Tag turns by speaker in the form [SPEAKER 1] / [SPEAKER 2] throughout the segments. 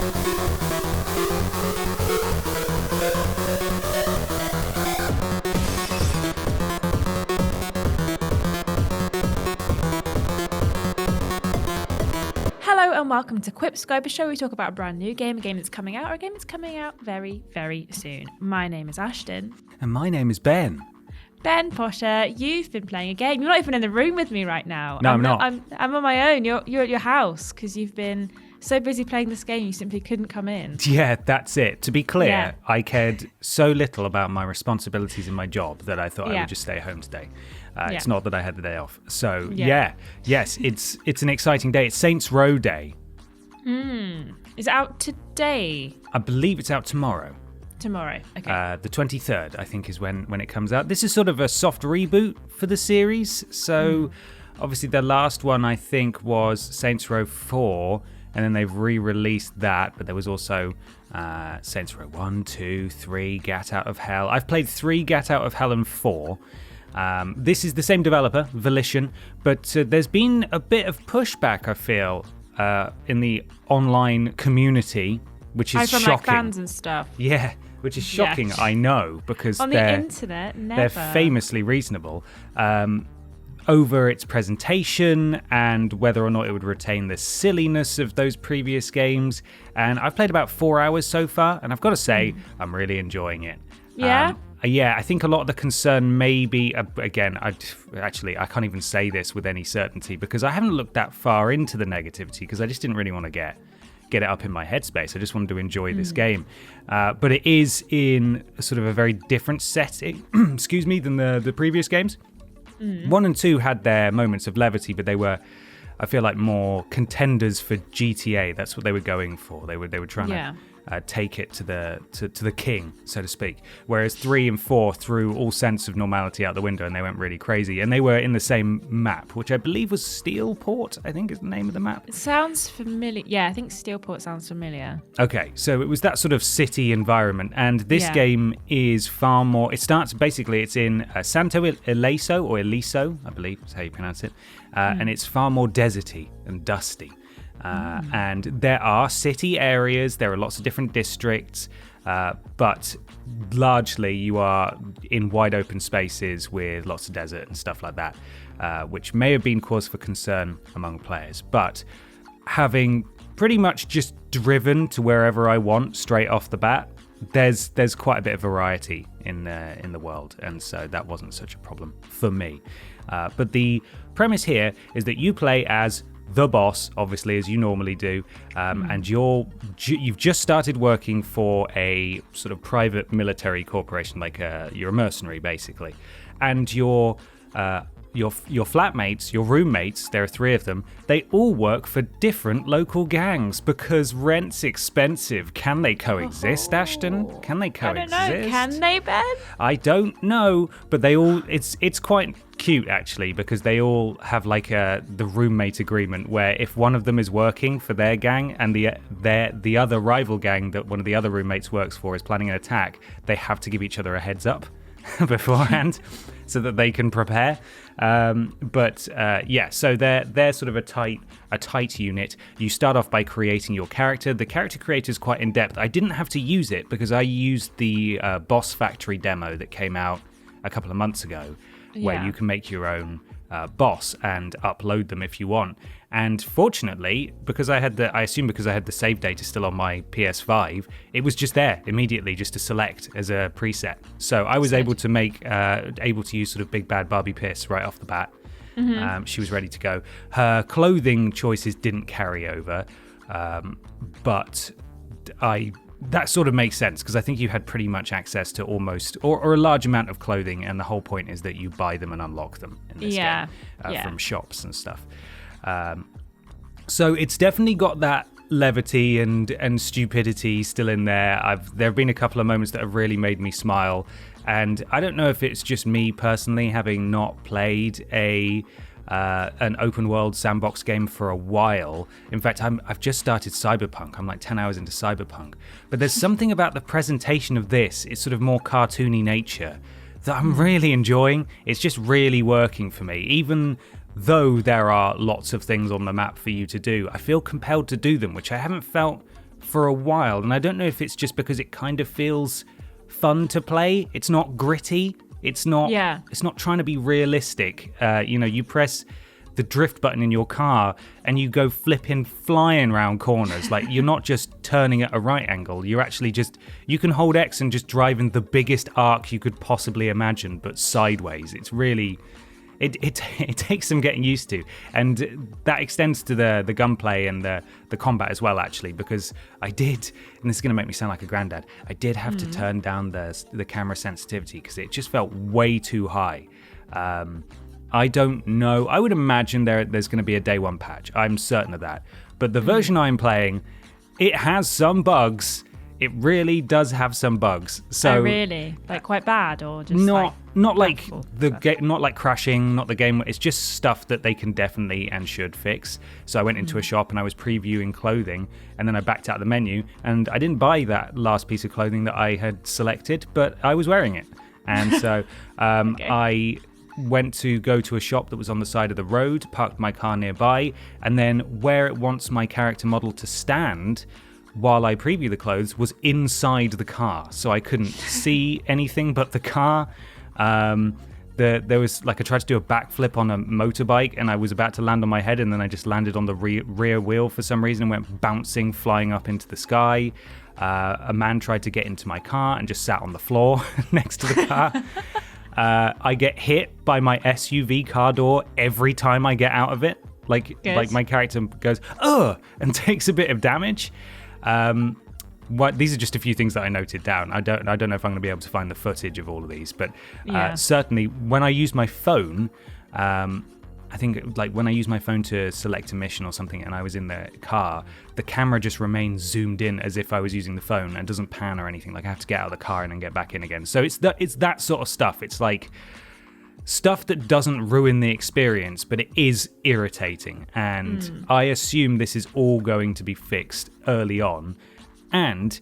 [SPEAKER 1] Hello and welcome to QuipScope, a show where we talk about a brand new game, a game that's coming out, or a game that's coming out very, very soon. My name is Ashton.
[SPEAKER 2] And my name is Ben.
[SPEAKER 1] Ben Potter, you've been playing a game. You're not even in the room with me right now.
[SPEAKER 2] No, I'm not.
[SPEAKER 1] I'm on my own. You're at your house because you've been so busy playing this game you simply couldn't come in.
[SPEAKER 2] Yeah, that's it. To be clear, I cared so little about my responsibilities in my job that I thought I would just stay home today. It's not that I had the day off. So, yes, it's an exciting day. It's Saints Row Day.
[SPEAKER 1] Is it out today?
[SPEAKER 2] I believe it's out tomorrow.
[SPEAKER 1] Tomorrow, okay.
[SPEAKER 2] The 23rd, I think, is when it comes out. This is sort of a soft reboot for the series. So, obviously, the last one, I think, was Saints Row 4, and then they've re-released that. But there was also Saints Row 1, 2, 3, Gat Out of Hell. I've played 3, Gat Out of Hell, and 4. This is the same developer, Volition, but there's been a bit of pushback, I feel, in the online community, which is
[SPEAKER 1] from
[SPEAKER 2] shocking.
[SPEAKER 1] Like fans and stuff.
[SPEAKER 2] Yeah, which is shocking, I know, because
[SPEAKER 1] on the internet, never.
[SPEAKER 2] They're famously reasonable over its presentation and whether or not it would retain the silliness of those previous games. And I've played about 4 hours so far, and I've got to say, I'm really enjoying it.
[SPEAKER 1] Yeah?
[SPEAKER 2] Yeah, I think a lot of the concern may be, again, I can't even say this with any certainty because I haven't looked that far into the negativity because I just didn't really want to get it up in my headspace. I just wanted to enjoy this game. But it is in sort of a very different setting, than the previous games. 1 and 2 had their moments of levity, but they were, I feel like, more contenders for GTA. That's what they were going for. They were trying to take it to the king, so to speak. Whereas 3 and 4 threw all sense of normality out the window and they went really crazy. And they were in the same map, which I believe was Steelport, I think is the name of the map.
[SPEAKER 1] It sounds familiar. Yeah, I think Steelport sounds familiar.
[SPEAKER 2] Okay, so it was that sort of city environment. And this game is far more... It starts, basically, it's in Santo Ileso, or Ileso, I believe is how you pronounce it. And it's far more deserty and dusty. And there are city areas, there are lots of different districts, but largely you are in wide open spaces with lots of desert and stuff like that, which may have been cause for concern among players. But having pretty much just driven to wherever I want straight off the bat, there's quite a bit of variety in the world, and so that wasn't such a problem for me. But the premise here is that you play as the boss, obviously, as you normally do, and you've just started working for a sort of private military corporation, like you're a mercenary, basically, and your flatmates, your roommates, there are 3 of them, they all work for different local gangs because rent's expensive. Can they coexist, Ashton? Can they coexist?
[SPEAKER 1] I don't know. Can they, Ben?
[SPEAKER 2] I don't know, but they all, it's quite cute, actually, because they all have like the roommate agreement where if one of them is working for their gang and the other rival gang that one of the other roommates works for is planning an attack, they have to give each other a heads up beforehand so that they can prepare. So they're sort of a tight unit. You start off by creating your character. The character creator is quite in depth. I didn't have to use it because I used the Boss Factory demo that came out a couple of months ago, where you can make your own boss and upload them if you want. And fortunately, because I had the save data still on my PS5, it was just there immediately, just to select as a preset. So I was able to use sort of Big Bad Barbie Piss right off the bat. She was ready to go. Her clothing choices didn't carry over, but that sort of makes sense because I think you had pretty much access to almost or a large amount of clothing, and the whole point is that you buy them and unlock them in this game from shops and stuff. So it's definitely got that levity and stupidity still in there. There have been a couple of moments that have really made me smile, and I don't know if it's just me personally having not played an open world sandbox game for a while. In fact, I've just started Cyberpunk. I'm like 10 hours into Cyberpunk. But there's something about the presentation of this, it's sort of more cartoony nature, that I'm really enjoying. It's just really working for me. Even though there are lots of things on the map for you to do, I feel compelled to do them, which I haven't felt for a while, and I don't know if it's just because it kind of feels fun to play. It's not gritty. It's not trying to be realistic. You press the drift button in your car and you go flying around corners. Like, you're not just turning at a right angle. You're actually you can hold X and just drive in the biggest arc you could possibly imagine, but sideways. It's really, it takes some getting used to. And that extends to the gunplay and the combat as well, actually, because I did, and this is going to make me sound like a granddad, I did have to turn down the camera sensitivity because it just felt way too high. I don't know. I would imagine there's going to be a day one patch. I'm certain of that. But the version I'm playing, it has some bugs. It really does have some bugs. So
[SPEAKER 1] really? Like quite bad, or just
[SPEAKER 2] not like
[SPEAKER 1] not
[SPEAKER 2] like crashing, not the game. It's just stuff that they can definitely and should fix. So I went into a shop and I was previewing clothing, and then I backed out of the menu, and I didn't buy that last piece of clothing that I had selected, but I was wearing it. And so I went to go to a shop that was on the side of the road, parked my car nearby, and then where it wants my character model to stand while I preview the clothes was inside the car, so I couldn't see anything but the car. There was I tried to do a backflip on a motorbike, and I was about to land on my head, and then I just landed on the rear wheel for some reason and went bouncing, flying up into the sky. A man tried to get into my car and just sat on the floor next to the car. I get hit by my SUV car door every time I get out of it. Like my character goes, ugh, and takes a bit of damage. These are just a few things that I noted down. I don't know if I'm going to be able to find the footage of all of these, but certainly when I use my phone, I think when I use my phone to select a mission or something and I was in the car, the camera just remains zoomed in as if I was using the phone and doesn't pan or anything. Like, I have to get out of the car and then get back in again. So it's that sort of stuff. It's like stuff that doesn't ruin the experience, but it is irritating. And I assume this is all going to be fixed early on. And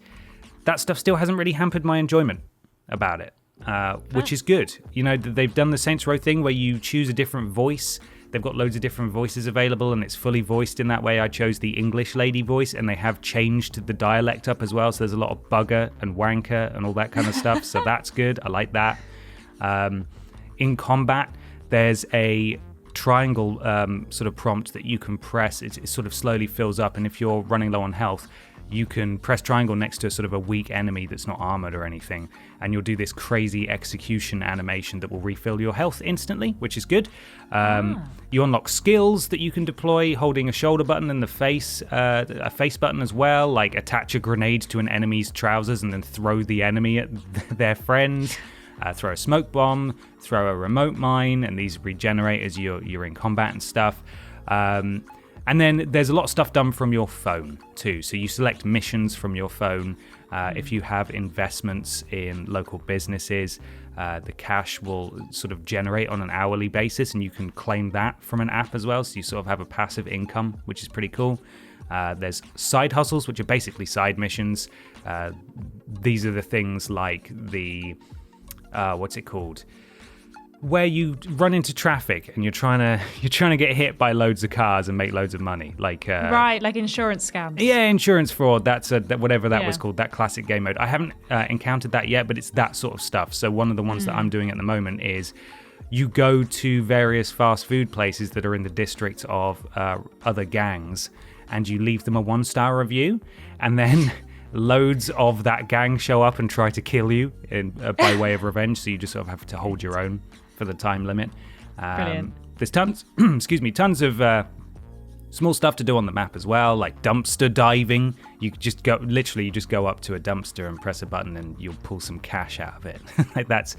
[SPEAKER 2] that stuff still hasn't really hampered my enjoyment about it, which is good. You know, they've done the Saints Row thing where you choose a different voice. They've got loads of different voices available, and it's fully voiced in that way. I chose the English lady voice, and they have changed the dialect up as well. So there's a lot of bugger and wanker and all that kind of stuff. So that's good. I like that. In combat, there's a triangle sort of prompt that you can press. It sort of slowly fills up, and if you're running low on health, you can press triangle next to sort of a weak enemy that's not armored or anything, and you'll do this crazy execution animation that will refill your health instantly, which is good. You unlock skills that you can deploy holding a shoulder button and a face button as well, like attach a grenade to an enemy's trousers and then throw the enemy at their friends. Throw a smoke bomb, throw a remote mine, and these regenerate as you're in combat and stuff. And then there's a lot of stuff done from your phone too. So you select missions from your phone. If you have investments in local businesses, the cash will sort of generate on an hourly basis, and you can claim that from an app as well. So you sort of have a passive income, which is pretty cool. There's side hustles, which are basically side missions. These are the things like the, what's it called? Where you run into traffic and you're trying to get hit by loads of cars and make loads of money, like
[SPEAKER 1] like insurance scams.
[SPEAKER 2] Yeah, insurance fraud. That's whatever that was called. That classic game mode. I haven't encountered that yet, but it's that sort of stuff. So one of the ones that I'm doing at the moment is you go to various fast food places that are in the district of other gangs, and you leave them a 1-star review, and then loads of that gang show up and try to kill you by way of revenge. So you just sort of have to hold your own for the time limit.
[SPEAKER 1] Brilliant.
[SPEAKER 2] There's tons of small stuff to do on the map as well, like dumpster diving. You just go up to a dumpster and press a button and you'll pull some cash out of it. Like that's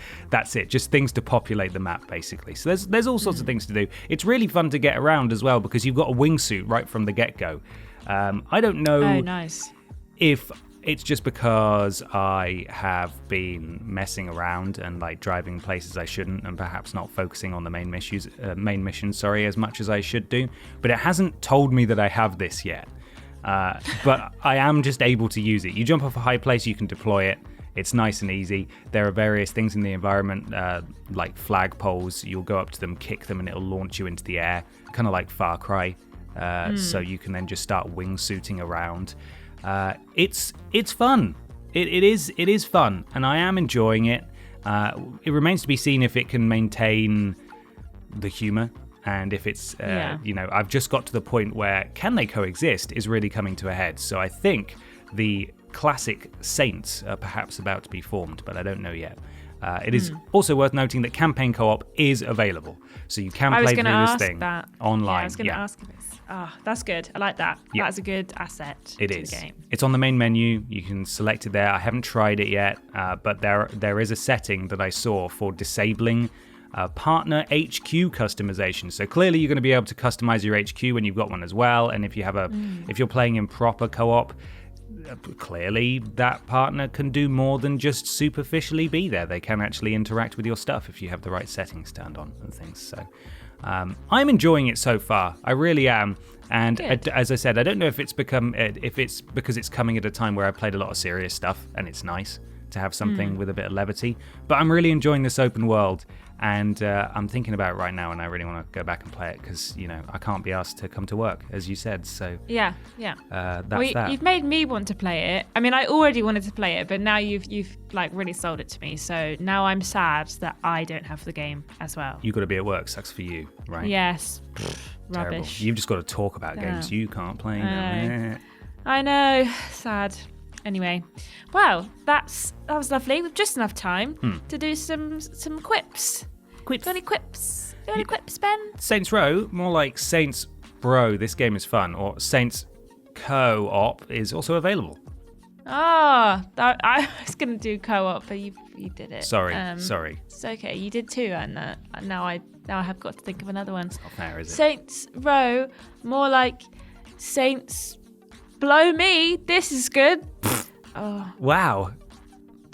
[SPEAKER 2] it. Just things to populate the map, basically. So there's all sorts of things to do. It's really fun to get around as well because you've got a wingsuit right from the get-go. I don't know.
[SPEAKER 1] Oh, nice.
[SPEAKER 2] If it's just because I have been messing around and like driving places I shouldn't, and perhaps not focusing on the main mission, as much as I should do. But it hasn't told me that I have this yet. But I am just able to use it. You jump off a high place, you can deploy it. It's nice and easy. There are various things in the environment, like flagpoles. You'll go up to them, kick them, and it'll launch you into the air, kind of like Far Cry. So you can then just start wingsuiting around. It's fun. It is fun, and I am enjoying it. It remains to be seen if it can maintain the humor, and if it's I've just got to the point where can they coexist is really coming to a head. So I think the classic Saints are perhaps about to be formed, but I don't know yet. It is also worth noting that campaign co-op is available, so you can play through this thing online.
[SPEAKER 1] Yeah, I was going to ask this. That's good. I like that.
[SPEAKER 2] Yep.
[SPEAKER 1] That's a good asset to the game.
[SPEAKER 2] It's on the main menu. You can select it there. I haven't tried it yet, but there is a setting that I saw for disabling partner HQ customization. So clearly you're going to be able to customize your HQ when you've got one as well. And if you have if you're playing in proper co-op, clearly that partner can do more than just superficially be there. They can actually interact with your stuff if you have the right settings turned on and things. So I'm enjoying it so far. I really am. And as I said, I don't know if it's because it's coming at a time where I played a lot of serious stuff and it's nice to have something with a bit of levity. But I'm really enjoying this open world, and I'm thinking about it right now, and I really want to go back and play it because I can't be asked to come to work, as you said. So
[SPEAKER 1] yeah.
[SPEAKER 2] That's that.
[SPEAKER 1] You've made me want to play it. I mean, I already wanted to play it, but now you've like really sold it to me. So now I'm sad that I don't have the game as well.
[SPEAKER 2] You've got to be at work. Sucks for you, right?
[SPEAKER 1] Yes.
[SPEAKER 2] Terrible.
[SPEAKER 1] Rubbish.
[SPEAKER 2] You've just got to talk about games you can't play.
[SPEAKER 1] I know. Sad. Anyway, well, that was lovely. We've just enough time to do some quips. Got any quips? Ben?
[SPEAKER 2] Saints Row, more like Saints Bro. This game is fun. Or Saints Co-op is also available.
[SPEAKER 1] I was going to do co-op, but you did it.
[SPEAKER 2] Sorry.
[SPEAKER 1] It's okay. You did too, and now I have got to think of another one.
[SPEAKER 2] It's not fair, is it?
[SPEAKER 1] Saints Row, more like Saints Blow Me. This is good. Oh.
[SPEAKER 2] Wow.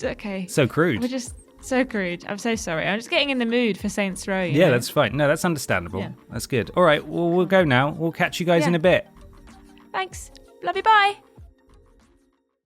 [SPEAKER 1] Okay.
[SPEAKER 2] So crude.
[SPEAKER 1] We're just so crude. I'm so sorry. I'm just getting in the mood for Saints Row.
[SPEAKER 2] Yeah, that's fine. No, that's understandable.
[SPEAKER 1] Yeah.
[SPEAKER 2] That's good. All right. Well, we'll go now. We'll catch you guys in a bit.
[SPEAKER 1] Thanks. Love you. Bye.